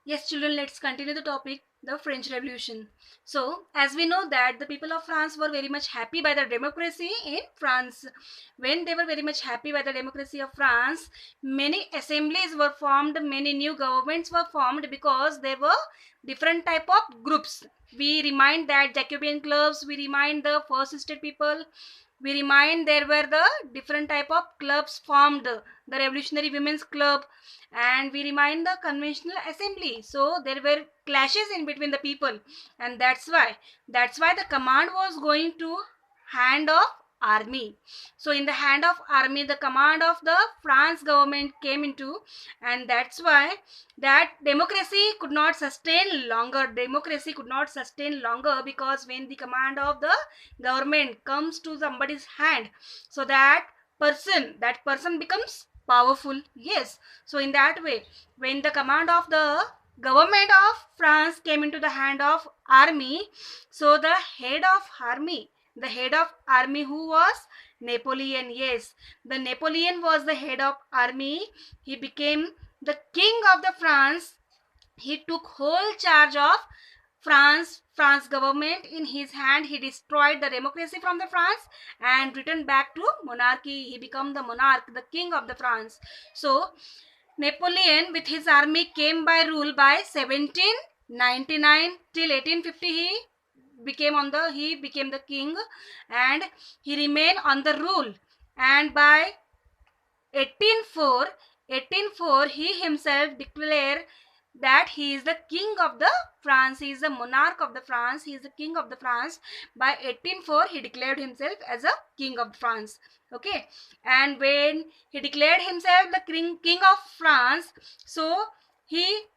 Yes, children, let's continue the topic, the French Revolution. So, as we know that the people of France were very much happy by the democracy in France. When they were very much happy by the democracy of France, many assemblies were formed, many new governments were formed because there were different type of groups. We remind that Jacobean clubs, we remind the first estate people, we remind there were the different type of clubs formed, the Revolutionary Women's Club, and we remind the conventional assembly. So there were clashes in between the people, and that's why the command was going to hand of army. So in the hand of army, the command of the France government came into, and that's why that democracy could not sustain longer. Democracy could not sustain longer because when the command of the government comes to somebody's hand, so that person becomes powerful. Yes, so in that way, when the command of the government of France came into the hand of army, so the head of army who was Napoleon. Yes, the Napoleon was the head of army. He became the king of the France. He took whole charge of France government in his hand. He destroyed the democracy from the France and returned back to monarchy. He became the monarch, the king of the France. So Napoleon with his army came by rule by 1799 till 1850. He became the king, and he remained on the rule. And by 1804 he himself declared that he is the king of the France. He is the monarch of the France. He is the king of the France. By 1804 he declared himself as a king of France. Okay, and when he declared himself the king of France, so he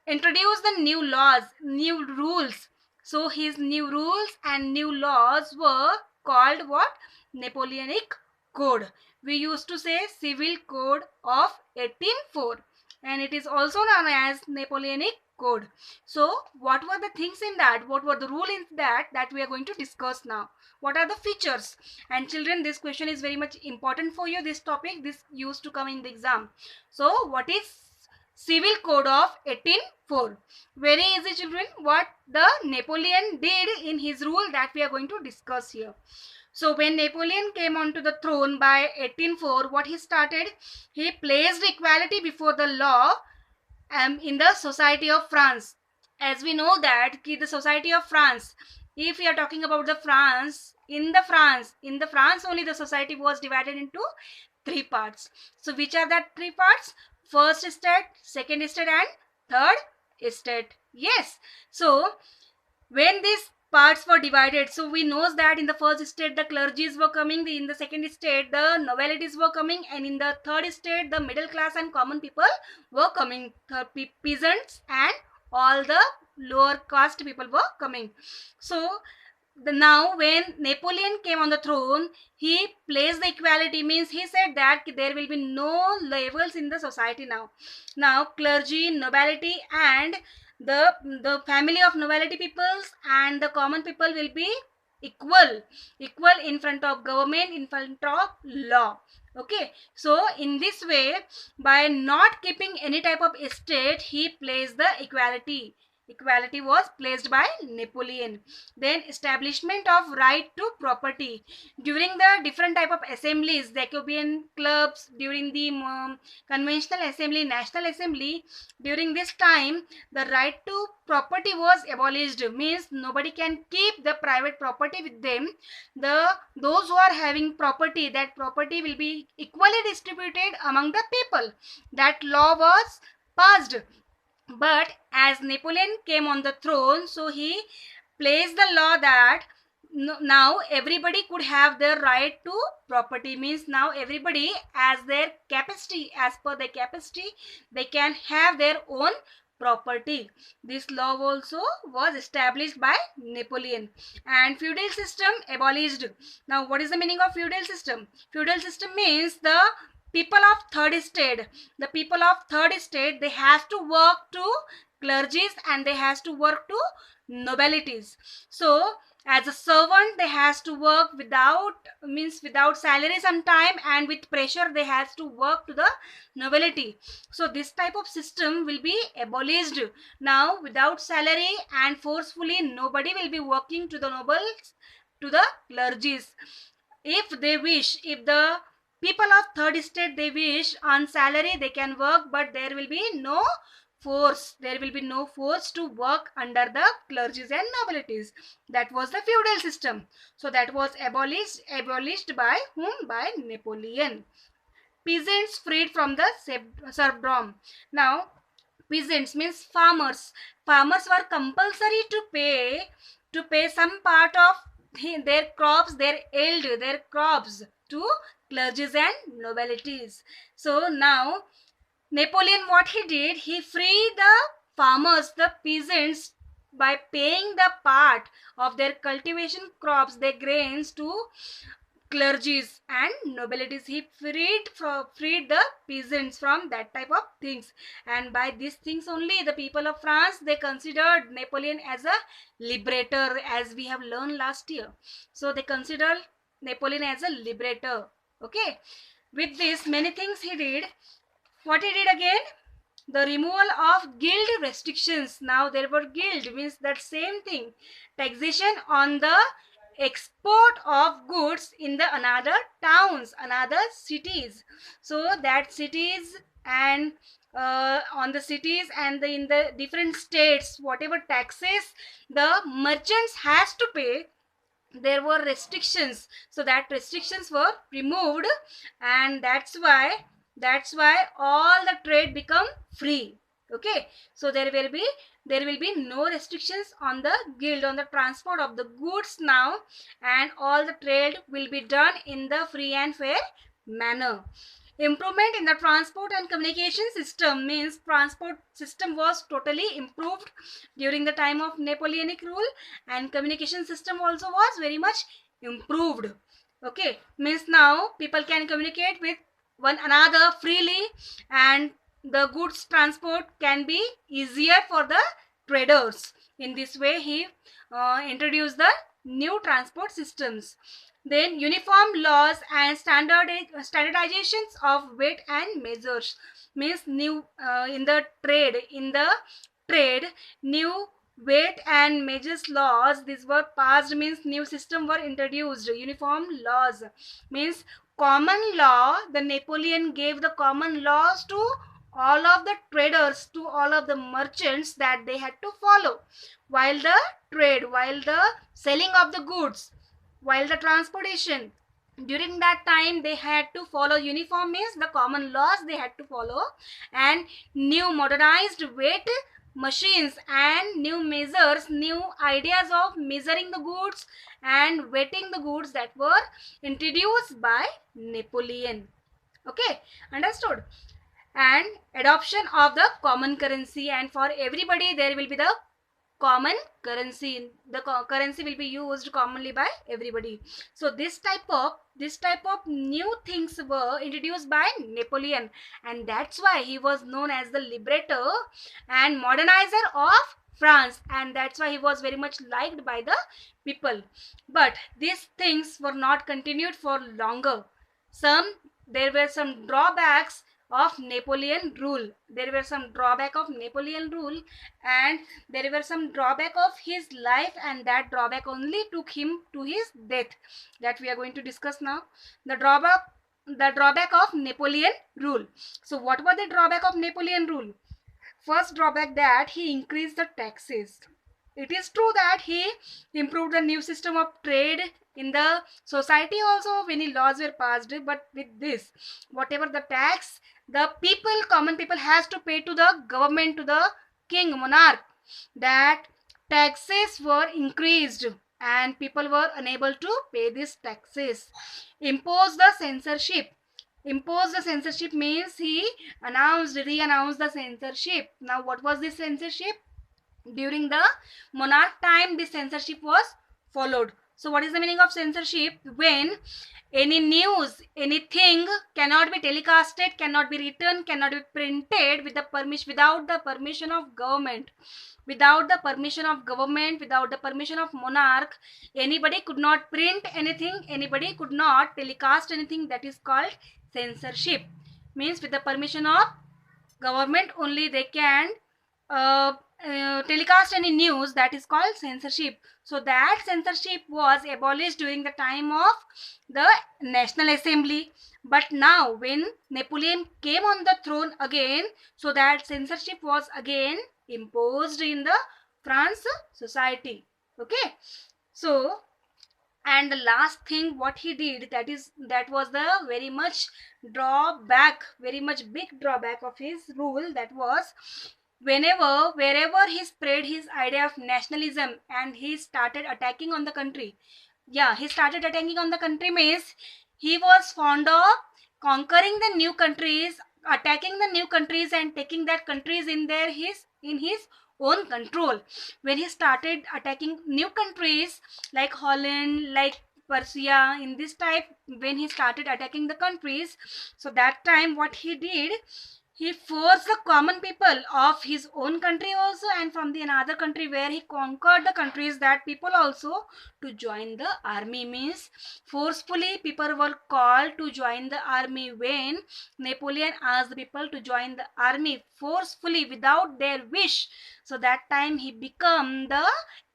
introduced the new laws, new rules. So his new rules and new laws were called what? Napoleonic Code. We used to say Civil Code of 1804, and it is also known as Napoleonic Code. So what were the things in that? What were the rules in that we are going to discuss now? What are the features? And children, this question is very much important for you. This topic, this used to come in the exam. So what is Civil Code of 1804? Very easy, children. What the Napoleon did in his rule, that we are going to discuss here. So when Napoleon came onto the throne by 1804, what he started? He placed equality before the law in the society of France. As we know that the society of France, if we are talking about the France, in the France only the society was divided into three parts. So which are that three parts? First estate, second estate, and third estate. Yes. So when these parts were divided, so we knows that in the first estate the clergies were coming, in the second estate the nobilities were coming, and in the third estate the middle class and common people were coming. The peasants and all the lower caste people were coming. So now when Napoleon came on the throne, he placed the equality, means he said that there will be no levels in the society now. Now clergy, nobility, and the family of nobility peoples and the common people will be equal in front of government, in front of law. Okay, so in this way, by not keeping any type of estate, he placed the equality. Equality was placed by Napoleon. Then establishment of right to property. During the different type of assemblies, Jacobean clubs, during the conventional assembly, national assembly, during this time the right to property was abolished. Means nobody can keep the private property with them. Those who are having property, that property will be equally distributed among the people. That law was passed. But as Napoleon came on the throne, so he placed the law that now everybody could have their right to property. Means now everybody, as their capacity, as per their capacity, they can have their own property. This law also was established by Napoleon. And feudal system abolished. Now what is the meaning of feudal system? Feudal system means the people of third estate. The people of third estate, they have to work to clergies and they has to work to nobilities. So As a servant they has to work without salary sometime, and with pressure they has to work to the nobility. So this type of system will be abolished. Now without salary and forcefully nobody will be working to the nobles, to the clergies. If they wish, if the people of third estate they wish on salary they can work, but there will be no force, there will be no force to work under the clergies and nobilities. That was the feudal system. So that was abolished by whom? By Napoleon. Peasants freed from the serfdom. Now peasants means farmers. Farmers were compulsory to pay some part of their crops, their yield, their crops to clergies and nobilities. So now Napoleon, what he did, he freed the farmers, the peasants, by paying the part of their cultivation crops, their grains, to clergies and nobilities. He freed the peasants from that type of things, and by these things only the people of France, they considered Napoleon as a liberator, as we have learned last year. So they considered Napoleon as a liberator. Okay, with this many things he did. What he did again? The removal of guild restrictions. Now there were guild, means that same thing. Taxation on the export of goods in the another towns, another cities. So that cities and on the cities and in the different states, whatever taxes the merchants has to pay, there were restrictions. So that restrictions were removed, and that's why all the trade become free. Okay, so there will be no restrictions on the guild, on the transport of the goods now, and all the trade will be done in the free and fair manner. Improvement in the transport and communication system, means transport system was totally improved during the time of Napoleonic rule, and communication system also was very much improved. Okay, means now people can communicate with one another freely, and the goods transport can be easier for the traders. In this way he introduced the new transport systems. Then uniform laws and standardizations of weight and measures, means new in the trade new weight and measures laws, these were passed, means new system were introduced. Uniform laws means common law. The Napoleon gave the common laws to all of the traders, to all of the merchants, that they had to follow while the trade, while the selling of the goods, while the transportation. During that time they had to follow uniform, means the common laws they had to follow, and new modernized weight machines and new measures, new ideas of measuring the goods and weighting the goods, that were introduced by Napoleon. Okay, understood? And adoption of the common currency, and for everybody there will be the common currency. The currency will be used commonly by everybody. So this type of new things were introduced by Napoleon, and that's why he was known as the liberator and modernizer of France, and that's why he was very much liked by the people. But these things were not continued for longer. There were some drawbacks of Napoleon rule. There were some drawback of Napoleon rule, and there were some drawback of his life, and that drawback only took him to his death, that we are going to discuss now. The drawback of Napoleon rule. So what was the drawback of Napoleon rule? First drawback, that he increased the taxes. It is true that he improved the new system of trade in the society also, many laws were passed, but with this, whatever the tax the common people has to pay to the government, to the king, monarch, that taxes were increased and people were unable to pay these taxes. Impose the censorship. Impose the censorship means he re-announced the censorship. Now what was this censorship? During the monarch time, this censorship was followed. So what is the meaning of censorship? When any news, anything cannot be telecasted, cannot be written, cannot be printed with the permission, without the permission of government. Without the permission of government, without the permission of monarch, anybody could not print anything, anybody could not telecast anything. That is called censorship. Means with the permission of government only they can telecast any news. That is called censorship. So that censorship was abolished during the time of the National Assembly. But now when Napoleon came on the throne again, so that censorship was again imposed in the France society. Okay, so and the last thing what he did, that was the very much drawback, very much big drawback of his rule. That was wherever he spread his idea of nationalism and he started attacking on the country. Yeah, he started attacking on the country means he was fond of conquering the new countries, attacking the new countries and taking that countries in his own control. When he started attacking new countries like Holland, like Persia, in this type, when he started attacking the countries, so that time what he did, he forced the common people of his own country also and from the another country where he conquered the countries, that people also to join the army. Means forcefully people were called to join the army. When Napoleon asked the people to join the army forcefully without their wish, so that time he became the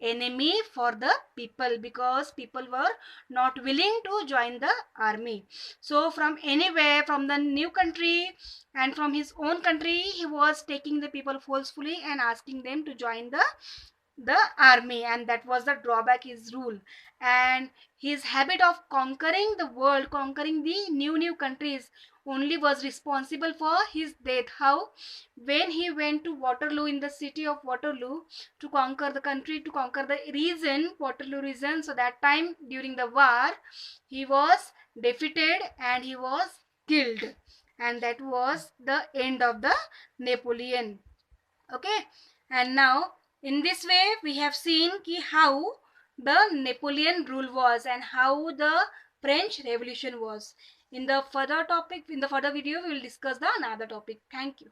enemy for the people, because people were not willing to join the army. So from anywhere, from the new country and from his own country, he was taking the people forcefully and asking them to join the army, and that was the drawback his rule. And his habit of conquering the world, conquering the new countries, only was responsible for his death. How? When he went to Waterloo, in the city of Waterloo, to conquer the country, to conquer the region, Waterloo region, so that time during the war he was defeated and he was killed, and that was the end of the Napoleon. Okay, and now in this way we have seen ki how the Napoleon rule was and how the French Revolution was. In the further topic, in the further video, we will discuss the another topic. Thank you.